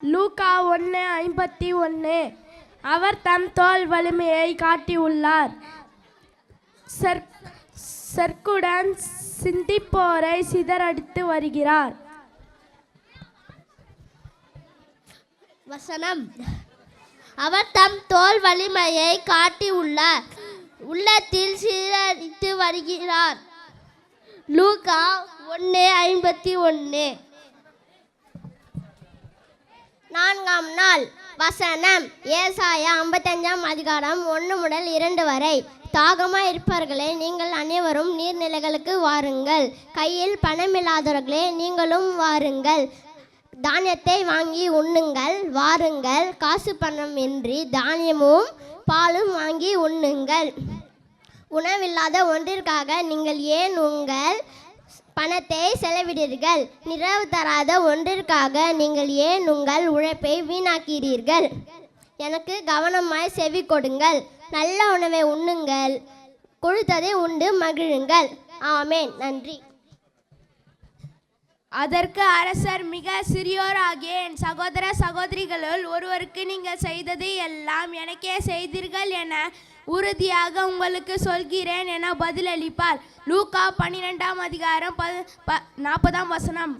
லூக்கா 1:51. அவர் தம் தோல் வலிமையை காட்டியுள்ளார். சர்க்குடன் சிந்திப்போரை சிதறடித்து வருகிறார். வசனம்: அவர் தம் தோல் வலிமையை காட்டியுள்ளார், உள்ளத்தில் சிதறடித்து வருகிறார். லூக்கா 1:51. 4ஆம் நாள். வசனம்: ஏசாயா 55ஆம் அதிகாரம் 1 முதல் 2 வரை. தாகமாய் இருப்பவர்களே, நீங்கள் அனைவரும் நீர்நிலைகளுக்கு வாருங்கள். கையில் பணமில்லாதவர்களே, நீங்களும் வாருங்கள். தானியத்தை வாங்கி உண்ணுங்கள், வாருங்கள். காசு பணம் இன்றி தானியமும் பாலும் வாங்கி உண்ணுங்கள். உணவில்லாத ஒன்றிற்காக நீங்கள் ஏன் உங்கள் பணத்தை செலவிடுங்கள்? நிறைவு தராத ஒன்றிற்காக நீங்கள் ஏன் உங்கள் உழைப்பை வீணாக்கிறீர்கள்? எனக்கு கவனமாய் செவி கொடுங்கள். நல்ல உணவை உண்ணுங்கள், கொழுத்ததை உண்டு மகிழுங்கள். ஆமேன். நன்றி. அதற்கு அரசர், மிக சிறியோராகிய என் சகோதர சகோதரிகளுள் ஒருவருக்கு நீங்கள் செய்தது எல்லாம் எனக்கே செய்தீர்கள் என உறுதியாக உங்களுக்கு சொல்கிறேன் என பதிலளிப்பார். லூக்கா 12ஆம் அதிகாரம் 40ஆம் வசனம்.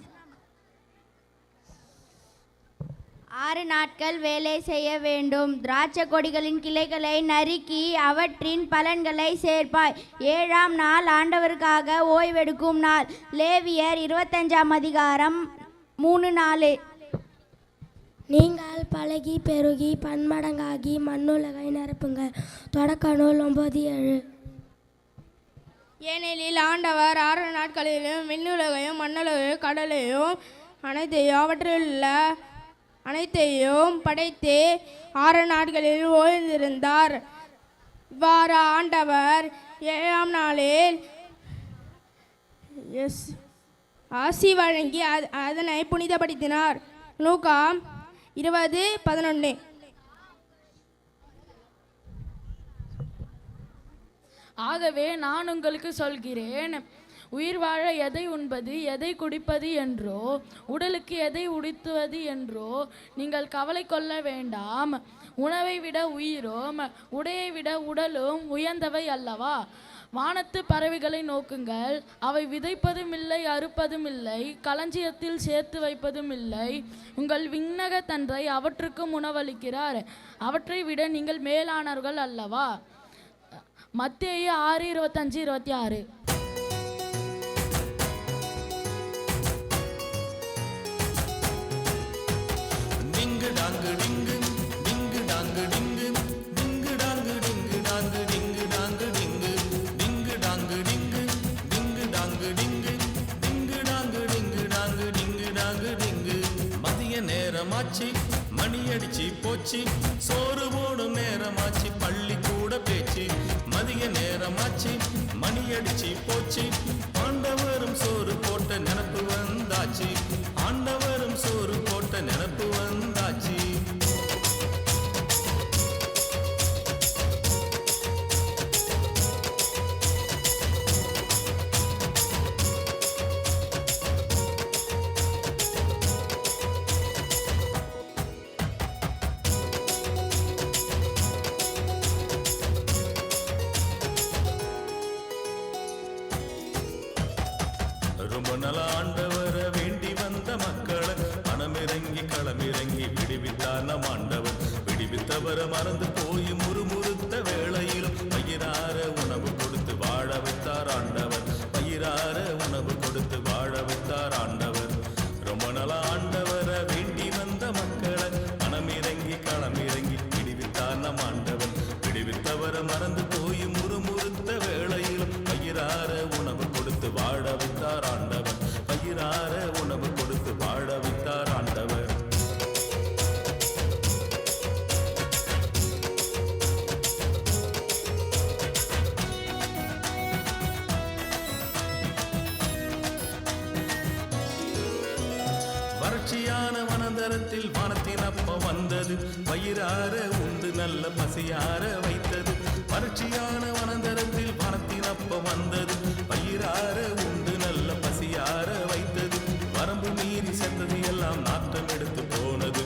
6 நாட்கள் வேலை செய்ய வேண்டும். திராட்சை கொடிகளின் கிளைகளை நறுக்கி அவற்றின் பலன்களை சேர்ப்பாய். 7ஆம் நாள் ஆண்டவருக்காக ஓய்வெடுக்கும் நாள். லேவியர் 25ஆம் அதிகாரம் 3-4. நீங்கள் பழகி பெருகி பன்மடங்காகி மண்ணுலகை நிரப்புங்கள். தொடக்க நூல் 9:7. ஏனெனில் ஆண்டவர் 6 நாட்களிலும் விண்ணுலகையும் மண்ணுலகையும் கடலையும் அனைத்தையும் அவற்றிலுள்ள அனைத்தையும் படைத்து 6 நாட்களில் ஓய்ந்திருந்தார். இவ்வாறு ஆண்டவர் 7ஆம் நாளில் ஆசி வழங்கி அதனை புனிதப்படுத்தினார். லூக்கா 20:11. ஆகவே நான் உங்களுக்கு சொல்கிறேன், உயிர் வாழ எதை உண்பது எதை குடிப்பது என்றோ உடலுக்கு எதை உடுத்துவது என்றோ நீங்கள் கவலை கொள்ள வேண்டாம். உணவை விட உயிரும் உடையை விட உடலும் உயர்ந்தவை அல்லவா? வானத்து பறவைகளை நோக்குங்கள், அவை விதைப்பதும் இல்லை, அறுப்பதும் இல்லை, களஞ்சியத்தில் சேர்த்து வைப்பதும் இல்லை. உங்கள் விண்ணக தந்தை அவற்றுக்கும் உணவளிக்கிறார். அவற்றை விட நீங்கள் மேலானவர்கள் அல்லவா? மத்தேயு 6:25-26. மணியடிச்சு போச்சு, சோறு போடும் நேரமாச்சு, பள்ளி கூட பேச்சு. மதிய நேரமாச்சு, மணியடிச்சு போச்சு, ஆண்டவரும் சோறு போட்ட நினப்பு வந்தாச்சு, ஆண்டவரும் சோறு போட்ட நினப்பு வந்தாச்சு. ரொம்ப நல்ல ஆண்டவரை வேண்டி வந்த மக்களை மனமிறங்கி களமிறங்கி விடுவித்தார் நம் ஆண்டவர். விடுவித்தவரை மறந்து போய் முறுமுறுத்த வேளையிலும் பயிரார உணவு கொடுத்து வாழ வைத்தார் ஆண்டவர். பயிரார உணவு கொடுத்து வாழ வைத்தார் ஆண்டவர். ரொம்ப நல்ல ஆண்டவரை வேண்டி வந்த மக்களை மனமிறங்கி களமிறங்கி விடுவித்தார் நம் ஆண்டவர். விடுவித்தவரை மறந்து போய் முறுமுறுத்த வேளையிலும் பயிரார உணவு கொடுத்து வாழ வைத்தார் ஆண்டவர். பயிரார உணவு கொடுத்து வாழ வைத்தார் ஆண்டவர். வறட்சியான வனந்தரத்தில் வானத்தின் அப்பம் வந்தது, வயிறார உண்டு நல்ல பசியார வைத்தது. வறட்சியான வனந்தரத்தில் வானத்தின் அப்பம் வந்தது, வயிறார உண்டு நல்ல பசியார வைத்தது. வரம்பு மீறி செத்தது எல்லாம் நாட்டம் எடுத்து போனது,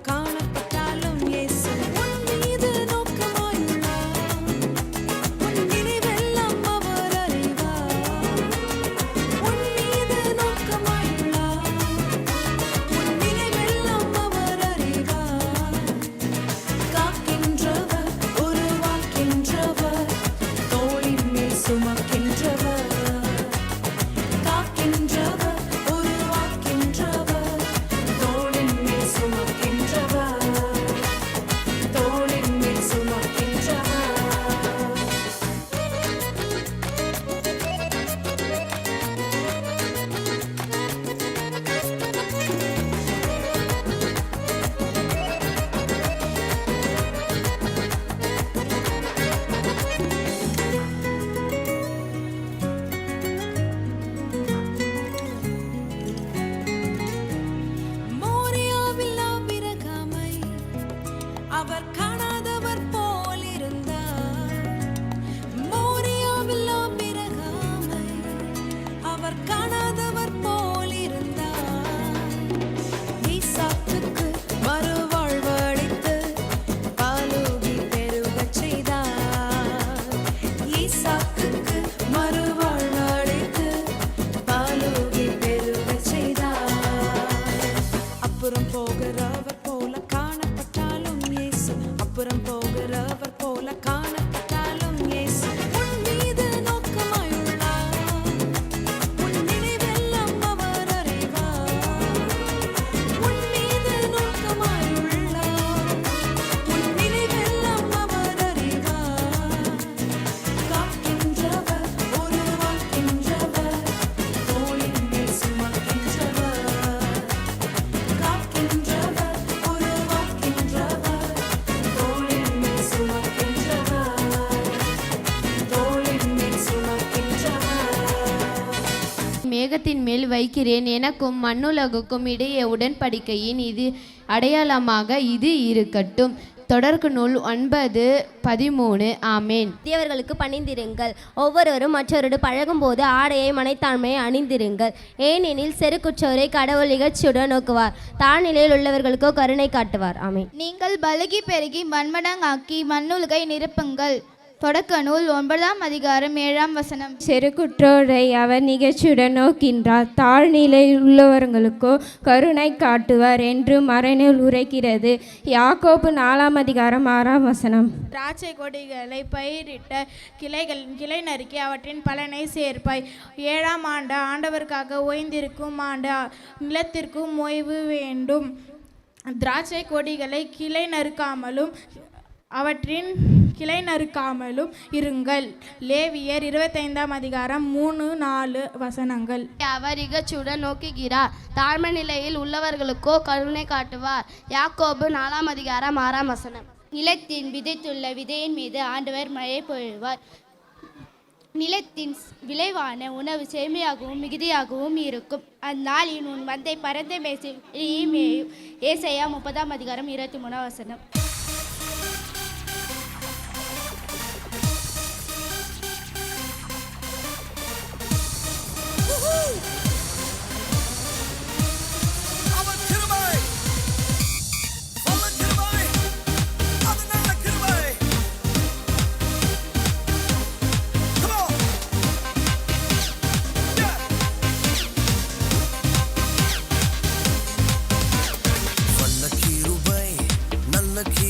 காணப்பட்டாலும் இயேசு உன் மீது நோக்கமாயுள்ளார். உன் நினைவெல்லாம் அவர் அறிவார். உன் மீது நோக்கமாயுள்ளார். உன் நினைவெல்லாம் அவர் அறிவார். காக்கின்றவர், உருவாக்கின்றவர், தோளின் மேல் சுமக்கின்றவர். காக்கின்றவர், உருவாக்கின்றவர், தோளின் மேல் சுமக்கின்றவர். தோளின் மேல் சுமக்கின்றவர். மோரியாவில் ஆபிரகாமை அவர் காணாதவர் போல் இருந்தார். மோரியாவில் ஆபிரகாமை அவர் காணாதவர் போல் இருந்தார். ஈசாக்குக்கு மறுவாழ்வளித்து பாலூகி பெருகச் செய்தார். ஈசாக்குக்கு மறுவாழ்வளித்து பாலூகி பெருகச் செய்தார். அப்புறம் போகிறவர் போல காணப்பட்டாலும் இயேசு. அப்புறம் போகிறவர் போல காணப்பட்டாலும் இயேசு உன் மீது நோக்கமாயுள்ளார். உன் நினைவெல்லாம் அவர் அறிவார். உன் மீது நோக்கமாயுள்ளார். உன் நினைவெல்லாம் அவர் அறிவார். காக்கின்றவர், உருவாக்கின்றவர், தோளின் மேல் சுமக்கின்றவர். காக்கின்றவர், உருவாக்கின்றவர், தோளின் மேல் சுமக்கின்றவர். தோளின் மேல் சுமக்கின்றவர். மேகத்தின் மேல் வைக்கிறேன், எனக்கும் மண்ணுலகுக்கும் இடையே உடன்படிக்கையின் இது அடையாளமாக இது இருக்கட்டும். தொடர்க்கு நூல் 9:13. ஆமேன். தேவர்களுக்கு பணிந்திருங்கள். ஒவ்வொருவரும் மற்றவரோடு பழகும்போது ஆடையை மனைத்தாண்மையை அணிந்திருங்கள். ஏனெனில் செருக்குற்றோரை கடவுள் இகழ்ச்சியுடன் நோக்குவார். தாழ்நிலையில் உள்ளவர்களுக்கோ கருணை காட்டுவார். ஆமென். நீங்கள் பலுகி பெருகி மண்மடங்காக்கி மண்ணுலகை நிரப்புங்கள். தொடக்க நூல் 9:7. செருக்குற்றோரை அவர் நிகழ்ச்சியுடன் நோக்கின்றார். தாழ்நிலை உள்ளவர்களுக்கோ கருணை காட்டுவார் என்று மறைநூல் உரைக்கிறது. யாக்கோபு 4:6. திராட்சை கொடிகளை பயிரிட்ட கிளை நறுக்கி அவற்றின் பலனை சேர்ப்பாய். 7ஆம் ஆண்டு ஆண்டவருக்காக ஓய்ந்திருக்கும் ஆண்டு, நிலத்திற்கும் ஓய்வு வேண்டும். திராட்சை கொடிகளை கிளை நறுக்காமலும் இருங்கள். லேவியர் 25:3-4. அவர் இகழ்ச்சியுடன் நோக்குகிறார். தாழ்மை நிலையில் உள்ளவர்களுக்கோ கருணை காட்டுவார். யாக்கோபு 4:6. நிலத்தின் விதைத்துள்ள விதையின் மீது ஆண்டவர் மழை பொழிவார். நிலத்தின் விளைவான உணவு செழுமையாகவும் மிகுதியாகவும் இருக்கும். அந்நாளில் உன் மந்தை பரந்த மேய்யும். ஏசாயா 30:23. அவர் கிருபை, அவர் கிருபை, அது நல்ல கிருபை. Come on. Yeah. வல்ல கிருபை, நல்ல கிருபை.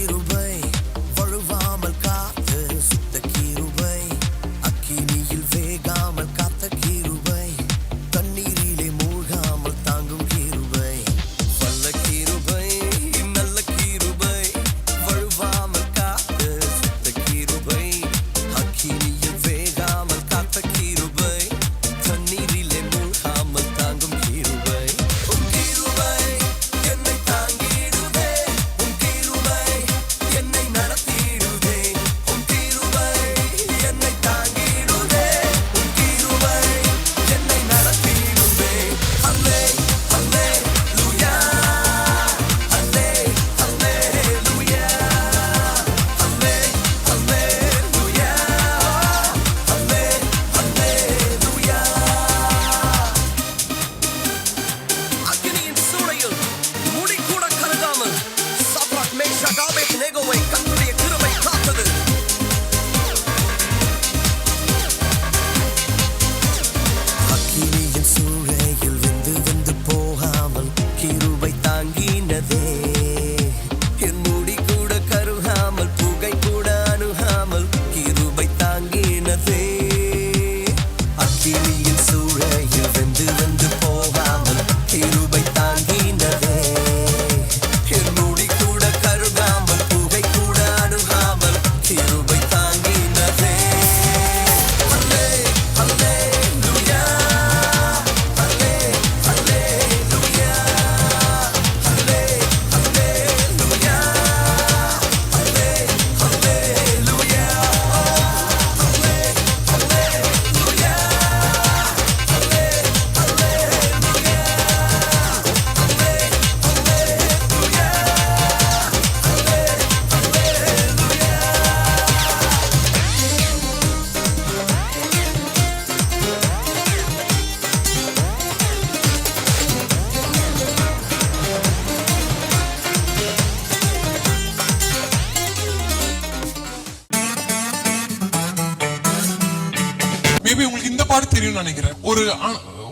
மேபி உங்களுக்கு இந்த பாட்டு தெரியும்னு நினைக்கிறேன். ஒரு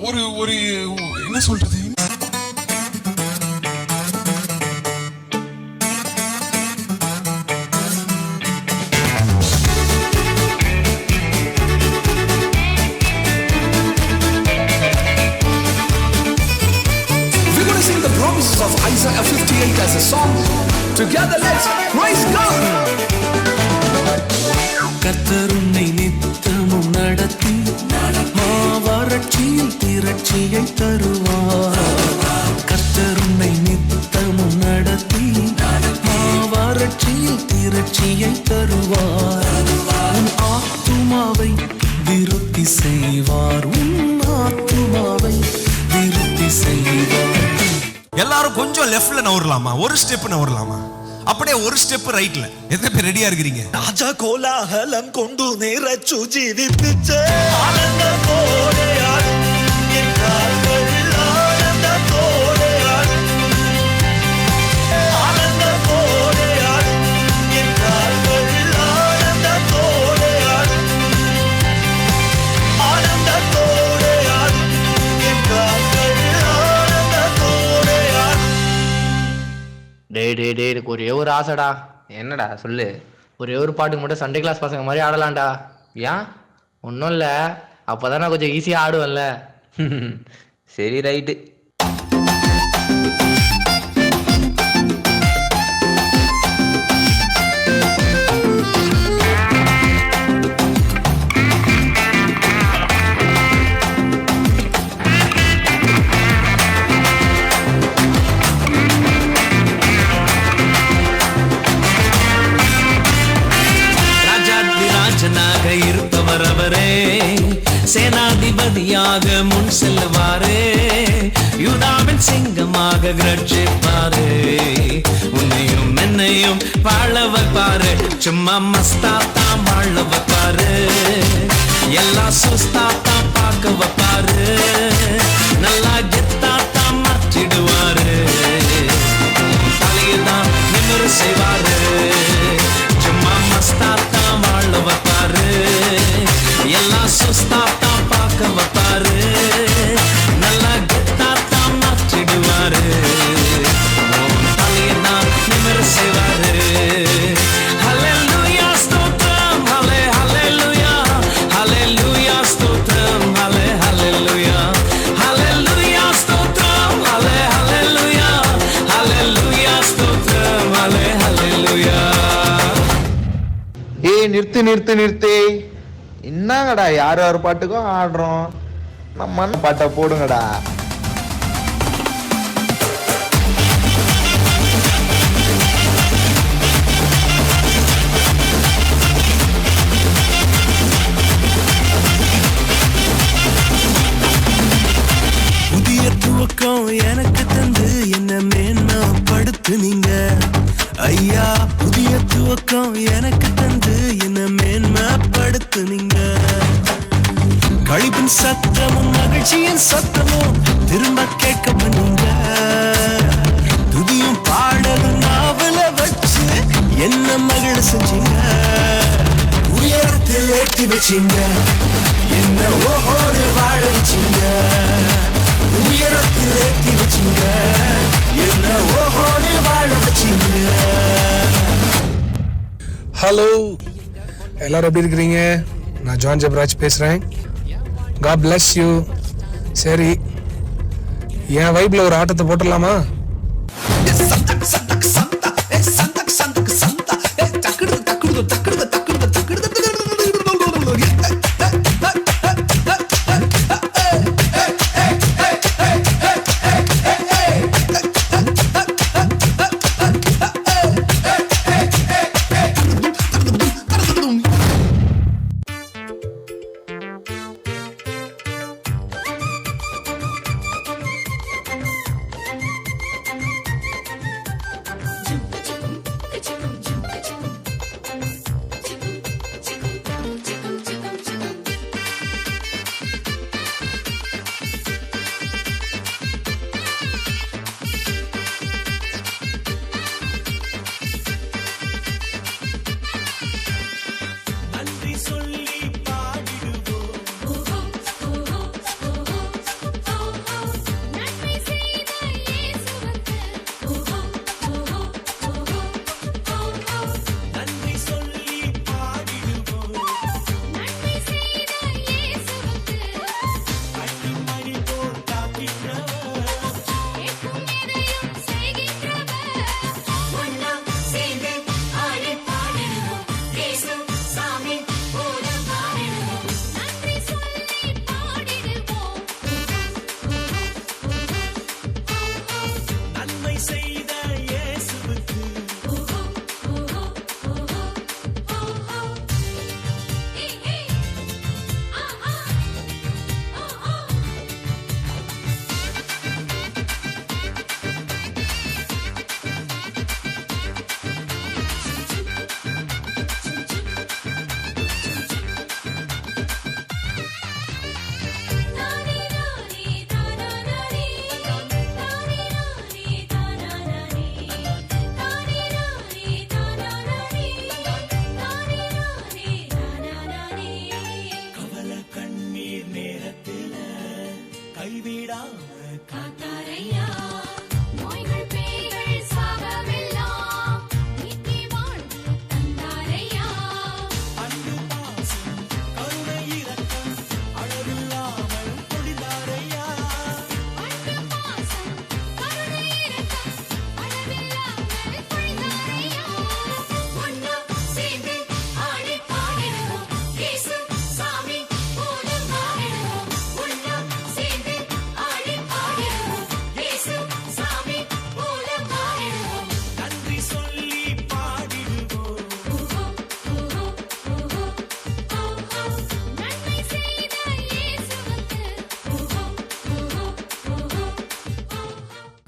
ஒரு ஒரு என்ன சொல்றது, We're going to sing the promises of Isaiah 58 as a song. Together, let's praise God. கர்த்தர் உன்னை நித்தமும் நடத்தி மாவறட்சியில் திரட்சியை தருவார். கர்த்தர் உன்னை நித்தமும் நடத்தி மாவறட்சியில் திரட்சியை தருவார். உன் ஆத்துமாவை விருத்தி செய்வார். உன் ஆத்துமாவை விருத்தி செய்வார். எல்லாரும் கொஞ்சம் லெஃப்ட்ல நவரலாமா, ஒரு ஸ்டெப் நவரலாமா, அப்படியே ஒரு ஸ்டெப் ரைட்ல. எத்தனை பேர் ரெடியா இருக்கிறீங்க? ராஜா கோலாகலம் கொண்டு நிறைச்சு ஜீவிப்பிச்சே ஆனந்தத்தோடே ஆடும் என் கால்கள் ஆனந்தத்தோடே ஆடும் ஆனந்தத்தோடே ஆடும் என் கால்கள் ஆனந்தத்தோடே ஆடும் ஆனந்தத்தோடே ஆடும் என் கால்கள் ஆனந்தத்தோடே ஆடும். டேய் எனக்கு ஒரே ஒரு ஆசைடா. என்னடா சொல்லு. ஒரே ஒரு பாட்டுக்கு மட்டும் சண்டே கிளாஸ் பசங்க மாதிரி ஆடலாம்டா. ஏன்? ஒன்றும் இல்லை, அப்போதான் நான் கொஞ்சம் ஈஸியாக ஆடுவேன்ல. சரி ரைட்டு. ராஜனாக இருப்பவர் அவரே, சேனாதிபதியாக முன் செல்லுவாரே, யூதாவின் சிங்கமாக கர்ஜிப்பாரே, உன்னையும் என்னையும் வாழ வைப்பாரு. சும்மா மஸ்தாத்தான் வாழ வைப்பாரு, எல்லா சுஸ்தாத்தான் பார்க்க வைப்பாரு, நல்லா கெத்தாத்தான் மாற்றிடுவாரு, தலையதான் நிமிர செய்வாரு. சும்மா மஸ்தாத்தான் வாழ வைப்பாரு, எல்லாம் சுஸ்தாத்தான் பார்க்க வைப்பாரு, நல்லா கெத்தாத்தான் மாற்றிடுவாரு, தலையதான் நிமிர செய்வாரு. ஹல்லேலூயா ஸ்தோத்திரம், ஹல்லேலூயா, ஹல்லேலூயா ஸ்தோத்திரம், ஹல்லேலூயா, ஹல்லேலூயா ஸ்தோத்திரம், ஹல்லேலூயா, ஹல்லேலூயா ஸ்தோத்திரம், ஹல்லேலூயா. ஏய் நிறுத்து. என்னங்கடா யார் பாட்டுக்கும் ஆடுறோம், நம்ம பாட்டை போடுங்கடா. புதிய துவக்கம் எனக்கு தந்து என்ன மேன்மைப்படுத்துனீங்க ஐயா. புதிய துவக்கம் எனக்கு தந்து என்ன மேன்மைப்படுத்துனீங்க. கழிப்பின் சத்தமும் மகிழ்ச்சியின் சத்தமும் திரும்ப கேட்க பண்ணீங்க. துதியும் பாடலும் நாவல வச்சு என்ன மகிழ செஞ்சீங்க. உயரத்தில் ஏற்றி வச்சீங்க, என்ன ஓஹோடு வாழ வச்சீங்க. உயரத்தில் ஏற்றி வச்சீங்க, என்ன ஓஹோடு வாழ வச்சீங்க. ஹலோ எல்லாரும் எப்படி இருக்கிறீங்க? நான் ஜான் ஜெபராஜ் பேசுகிறேன். God bless you. சரி, என் வைப்ல ஒரு ஆட்டத்தை போட்டுடலாமா?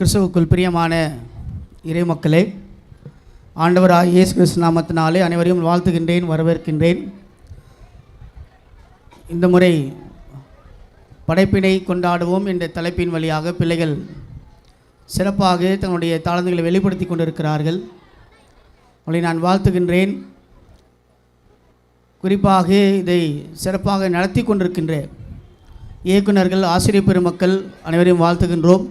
கிறிஸ்துவுக்குள் பிரியமான இறைமக்களே, ஆண்டவராகிய இயேசு கிறிஸ்து நாமத்தினாலே அனைவரையும் வாழ்த்துகின்றேன், வரவேற்கின்றேன். இந்த முறை படைப்பினை கொண்டாடுவோம் என்ற தலைப்பின் வழியாக பிள்ளைகள் சிறப்பாக தங்களுடைய தாளந்துகளை வெளிப்படுத்தி கொண்டிருக்கிறார்கள். அவளை நான் வாழ்த்துகின்றேன். குறிப்பாக இதை சிறப்பாக நடத்தி கொண்டிருக்கின்ற இயக்குநர்கள், ஆசிரியர் பெருமக்கள் அனைவரையும் வாழ்த்துகின்றோம்.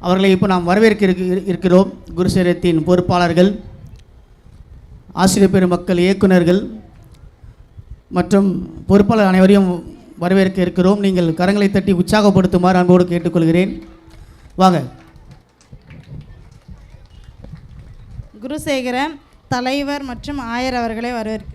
அவர்களை இப்போ நாம் வரவேற்க இருக்கிறோம். குருசேரத்தின் பொறுப்பாளர்கள், ஆசிரியர் பெருமக்கள், இயக்குநர்கள் மற்றும் பொறுப்பாளர் அனைவரையும் வரவேற்க இருக்கிறோம். நீங்கள் கரங்களை தட்டி உற்சாகப்படுத்துமாறு அன்போடு கேட்டுக்கொள்கிறேன். வாங்க. குருசேகர தலைவர் மற்றும் ஆயர் அவர்களை வரவேற்கிறேன்.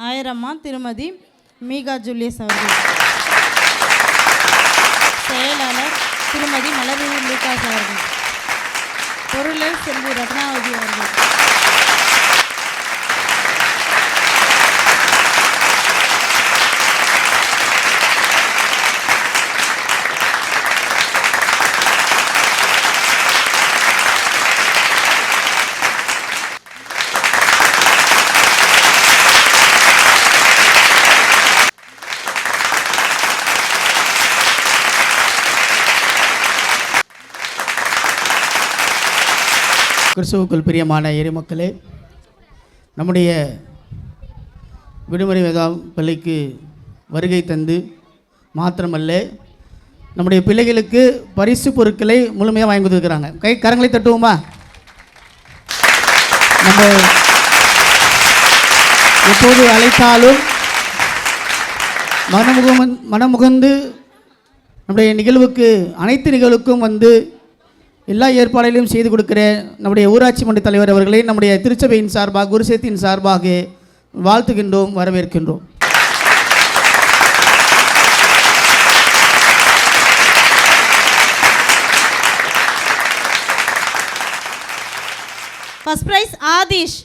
ஆயரம்மா திருமதி மீகா ஜூலியஸ் அவர்கள், செயலாளர் திருமதி மலர்விழி லூகாஸ் அவர்கள், பொருளர் செல்வி ரத்னாவதி அவர்கள், கிறிஸ்துவுக்குள் பிரியமான இறைமக்களே, நம்முடைய விடுமுறை வேதா பள்ளிக்கு வருகை தந்து மாத்திரமல்ல, நம்முடைய பிள்ளைகளுக்கு பரிசு பொருட்களை முழுமையாக வாங்கி கொடுத்துருக்குறாங்க. கரங்களை தட்டுவோமா? நம்ம எப்போது அழைத்தாலும் மனமுகந்து நம்முடைய நிகழ்வுக்கு, அனைத்து நிகழ்வுக்கும் வந்து எல்லா ஏற்பாடுகளையும் செய்து கொடுக்கிற நம்முடைய ஊராட்சி மன்ற தலைவர் அவர்களை நம்முடைய திருச்சபையின் சார்பாக, குருசேத்தின் சார்பாக வாழ்த்துகின்றோம், வரவேற்கின்றோம். ஃபர்ஸ்ட் பிரைஸ் ஆதிஷ்,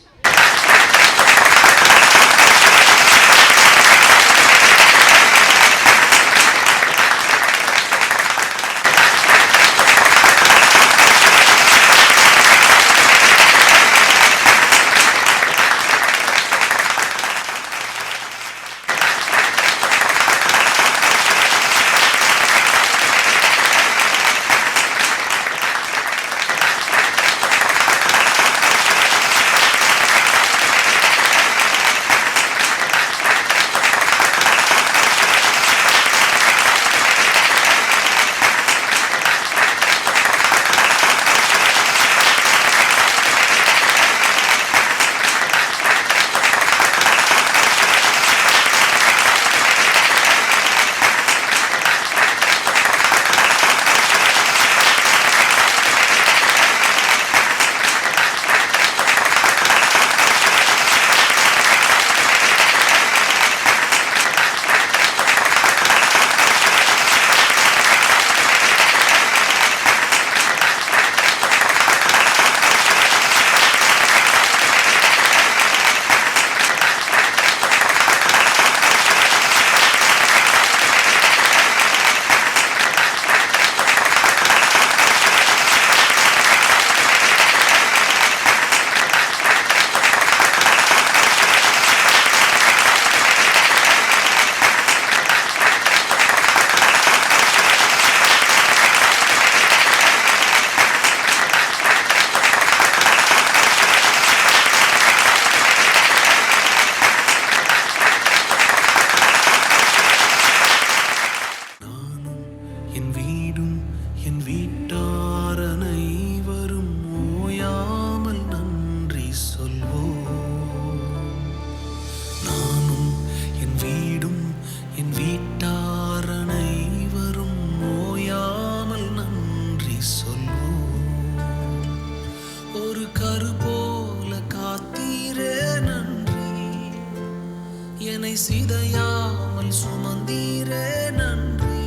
சிதையாமல் சுமந்தீரே நன்றி.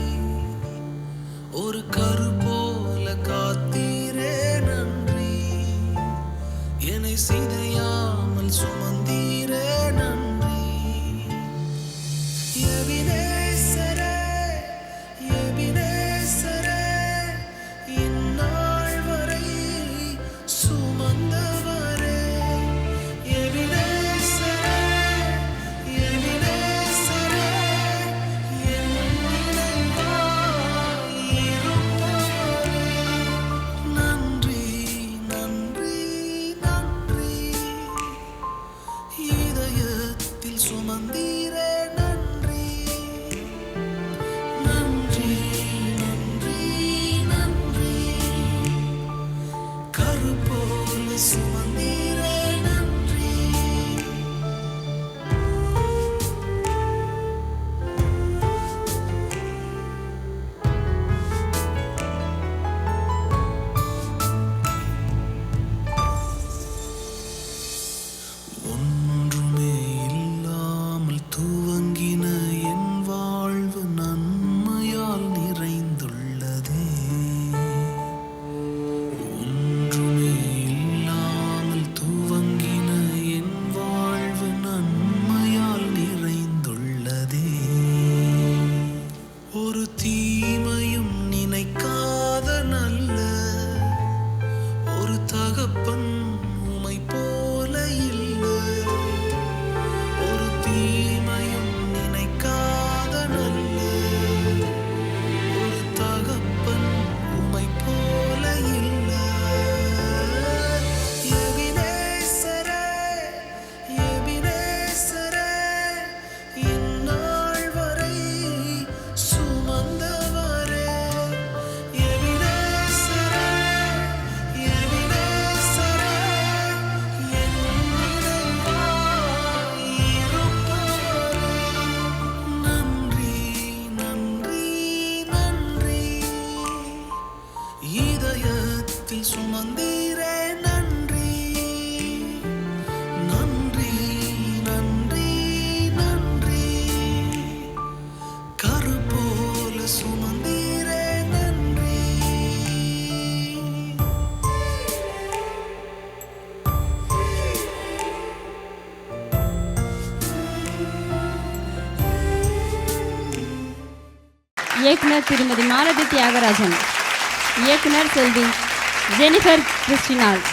ஒரு கரு போல காத்தீரே நன்றி. என்னை கரு போல சுமந்தீரே நன்றி. இயக்குனர் திருமதி மாலதி தியாகராஜன், இயக்குனர் செல்வி ஜெனிஃபர் கிறிஸ்டினால்.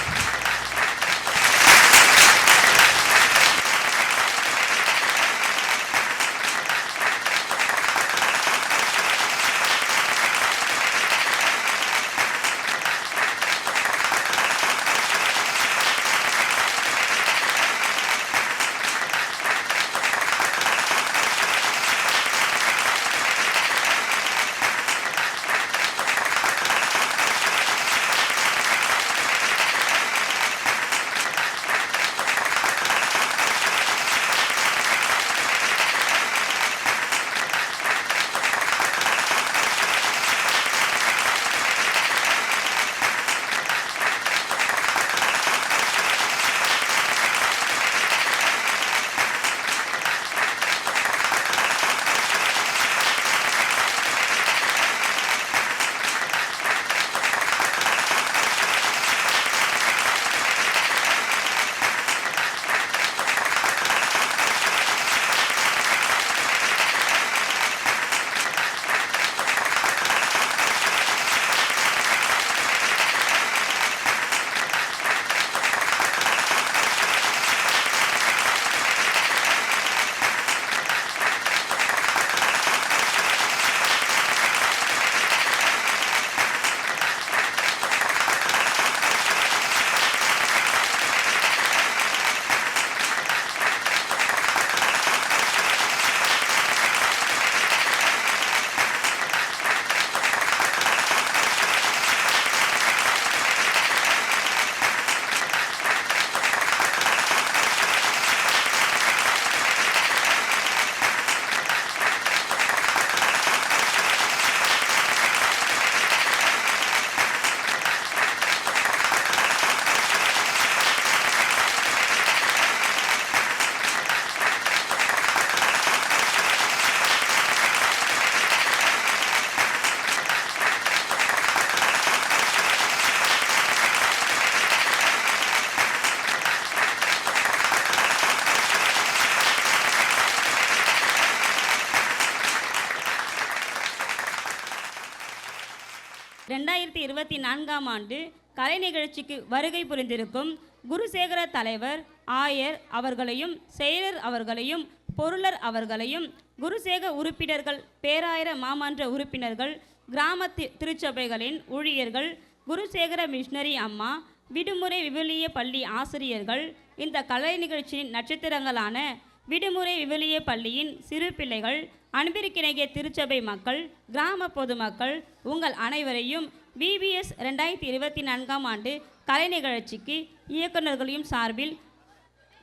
ஆண்டு கலை நிகழ்ச்சிக்கு வருகை புரிந்திருக்கும் குருசேகர தலைவர் ஆயர் அவர்களையும் செயலர் அவர்களையும் பொருளர் அவர்களையும் குருசேக உறுப்பினர்கள் பேராயர மாமன்ற உறுப்பினர்கள் கிராம திருச்சபைகளின் ஊழியர்கள் குருசேகர மிஷனரி அம்மா விடுமுறை விவிலிய பள்ளி ஆசிரியர்கள் இந்த கலை நிகழ்ச்சியின் நட்சத்திரங்களான விடுமுறை விவிலிய பள்ளியின் சிறு பிள்ளைகள் அன்பிற்கிணைய திருச்சபை மக்கள் கிராம பொதுமக்கள் உங்கள் அனைவரையும் VBS 2024 ஆண்டு கலை நிகழ்ச்சிக்கு இயக்குநர்களையும் சார்பில்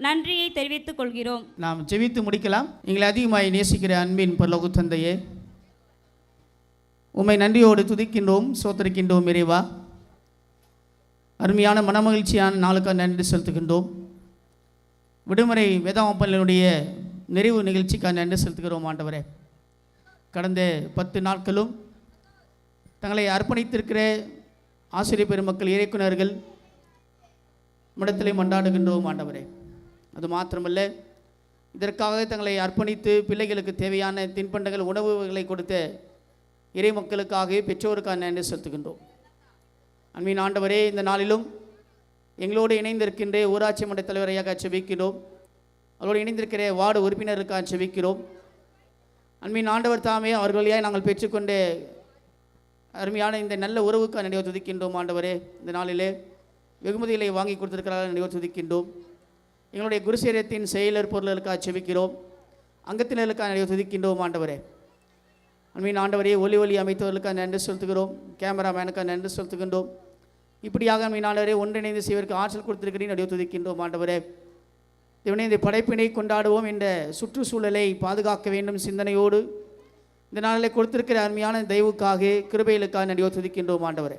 நன்றியை தெரிவித்துக் கொள்கிறோம். நாம் ஜெபித்து முடிக்கலாம். எங்களை அதிகமாய் நேசிக்கிற அன்பின் பரலோக தந்தையே, உம்மை நன்றியோடு துதிக்கின்றோம், சோதரிக்கின்றோம். இறைவா, அருமையான மனமகிழ்ச்சியான நாளுக்காக நன்றி செலுத்துகின்றோம். விடுமுறை வேதாமப்பள்ளியினுடைய நிறைவு நிகழ்ச்சிக்காக நன்றி செலுத்துகிறோம். ஆண்டவரே, கடந்த 10 நாட்களும் தங்களை அர்ப்பணித்திருக்கிற ஆசிரியர் பெருமக்கள் இயக்குநர்கள் இடத்திலே மன்றாடுகின்றோம். ஆண்டவரே, அது மாத்திரமல்ல, இதற்காக தங்களை அர்ப்பணித்து பிள்ளைகளுக்கு தேவையான தின்பண்டங்கள் உணவுகளை கொடுத்த இறை மக்களுக்காக பெற்றோருக்காக நன்றி செலுத்துகின்றோம். அன்பின் ஆண்டவரே, இந்த நாளிலும் எங்களோடு இணைந்திருக்கின்ற ஊராட்சி மன்ற தலைவரையாக செபிக்கிறோம். அவரோடு இணைந்திருக்கிற வார்டு உறுப்பினருக்காக செபிக்கிறோம். அன்பின் ஆண்டவர் தாமே அவர்கள் வழியாக நாங்கள் பெற்றுக்கொண்ட அருமையான இந்த நல்ல உறவுக்காக நன்றியை துதிக்கின்றோம். ஆண்டவரே, இந்த நாளிலே வெகுமதிகளை வாங்கி கொடுத்திருக்கிறார்கள், நன்றியை துதிக்கின்றோம். எங்களுடைய குருசேரத்தின் செயலர் பொருளுக்காக செபிக்கிறோம். அங்கத்தினருக்காக நன்றியை துதிக்கின்றோம். ஆண்டவரே, அன்பின் ஆண்டவரே, ஒலி அமைத்தவர்களுக்காக நன்றி செலுத்துகிறோம். கேமராமேனுக்காக நன்றி செலுத்துகின்றோம். இப்படியாக அன்பின் ஆண்டவரே ஒன்றிணைந்து செய்வதற்கு ஆற்றல் கொடுத்திருக்கிறேன், நன்றியை துதிக்கின்றோம். ஆண்டவரே, இவனை இந்த படைப்பினை கொண்டாடுவோம், இந்த சுற்றுச்சூழலை பாதுகாக்க வேண்டும் சிந்தனையோடு இந்த நாளில் கொடுத்திருக்கிற அருமையான தெய்வுக்காக கிருபைகளுக்காக நன்றியை துதிக்கின்றோம். ஆண்டவரே,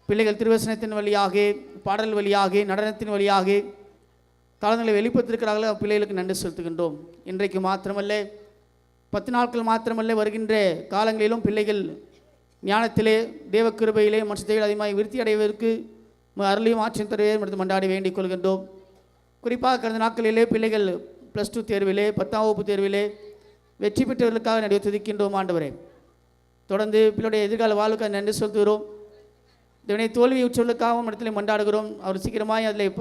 பிள்ளைகள் திருவசனத்தின் வழியாக, பாடல் வழியாக, நடனத்தின் வழியாக தாளங்களை வெளிப்படுத்திருக்கிறார்களோ பிள்ளைகளுக்கு நன்றி செலுத்துகின்றோம். இன்றைக்கு மாத்திரமல்ல, 10 நாட்கள் மாத்திரமல்ல, வருகின்ற காலங்களிலும் பிள்ளைகள் ஞானத்திலே தேவ கிருபையிலே மனுஷத்தைகள் அதிகமாக விருத்தி அடைவதற்கு அருளையும் ஆட்சியும் தருவே மற்றும் மண்டாடி வேண்டிக் கொள்கின்றோம். குறிப்பாக கடந்த நாட்களிலே பிள்ளைகள் +2 தேர்விலே 10ஆம் வகுப்பு தேர்விலே வெற்றி பெற்றவர்களுக்காக நடுவே துதிக்கின்றோம். ஆண்டவரே, தொடர்ந்து பிள்ளையுடைய எதிர்கால வாழ்வுக்கு நன்றி செலுத்துகிறோம். இதனை தோல்வி உற்றவர்களுக்காகவும் இடத்துல மண்டாடுகிறோம். அவர் சீக்கிரமாய் அதில்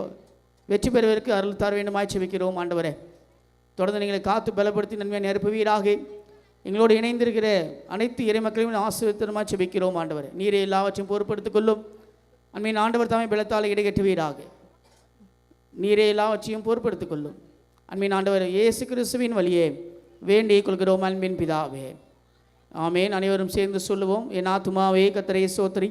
வெற்றி பெறுவதற்கு அருள் தர வேண்டுமாய் செபிக்கிறோம். ஆண்டவரே, தொடர்ந்து நீங்களை காத்து பலப்படுத்தி நன்மையை நிரப்புவீராக. எங்களோடு இணைந்திருக்கிற அனைத்து இறைமக்களையும் ஆசீர்வதித்தமாய் செபிக்கிறோம். ஆண்டவரே, நீரே எல்லாவற்றையும் பொறுப்படுத்திக் கொள்ளும். அன்மையின் ஆண்டவர் தாமே பலத்தால் இடைகட்டுவீராக. நீரே எல்லாவற்றையும் பொறுப்படுத்திக் கொள்ளும். அன்பின் ஆண்டவர் இயேசு கிறிஸ்துவின் வழியே வேண்டிக் கொள்கிறோம் அன்பின் பிதாவே, ஆமேன். அனைவரும் சேர்ந்து சொல்லுவோம். என் ஆத்துமாவே கர்த்தரை ஸ்தோத்திரி,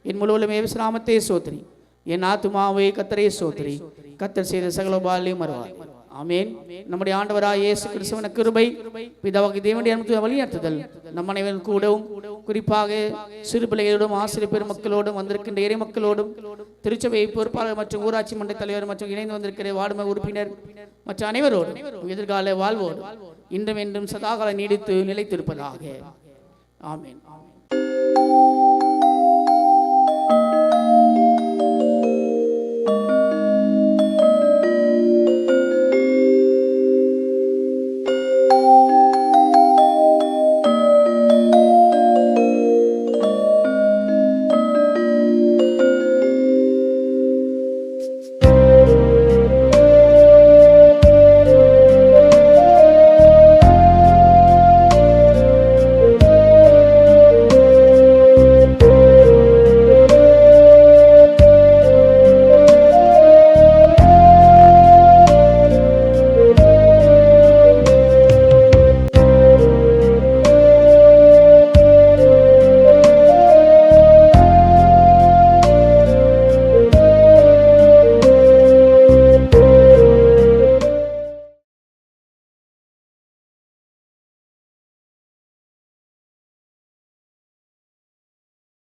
என் முழுவதுமே விசிராமத்தை ஸ்தோத்திரி. என் ஆத்துமாவே கர்த்தரை ஸ்தோத்திரி, கர்த்தர் செய்த சகல உபகாரங்களையும் மறவாதே. ஆமேன். நம்முடைய ஆண்டவராய் இயேசு கிறிஸ்துவின் கிருபை, பிதாவாகிய தேவனுடைய அன்பு வழிநடத்துதல் நம் அனைவரும் கூடவும், குறிப்பாக சிறு பிள்ளைகளோடும் ஆசிரியர் பெருமக்களோடும் வந்திருக்கின்ற இறை மக்களோடும் திருச்சபை பொறுப்பாளர் மற்றும் ஊராட்சி மன்ற தலைவர் மற்றும் இணைந்து வந்திருக்கிற வார்டு உறுப்பினர் மற்ற அனைவரோடும் எதிர்கால வாழ்வோடு இன்றும் என்றும் சதாகால நீடித்து நிலைத்திருப்பதாக. ஆமேன்.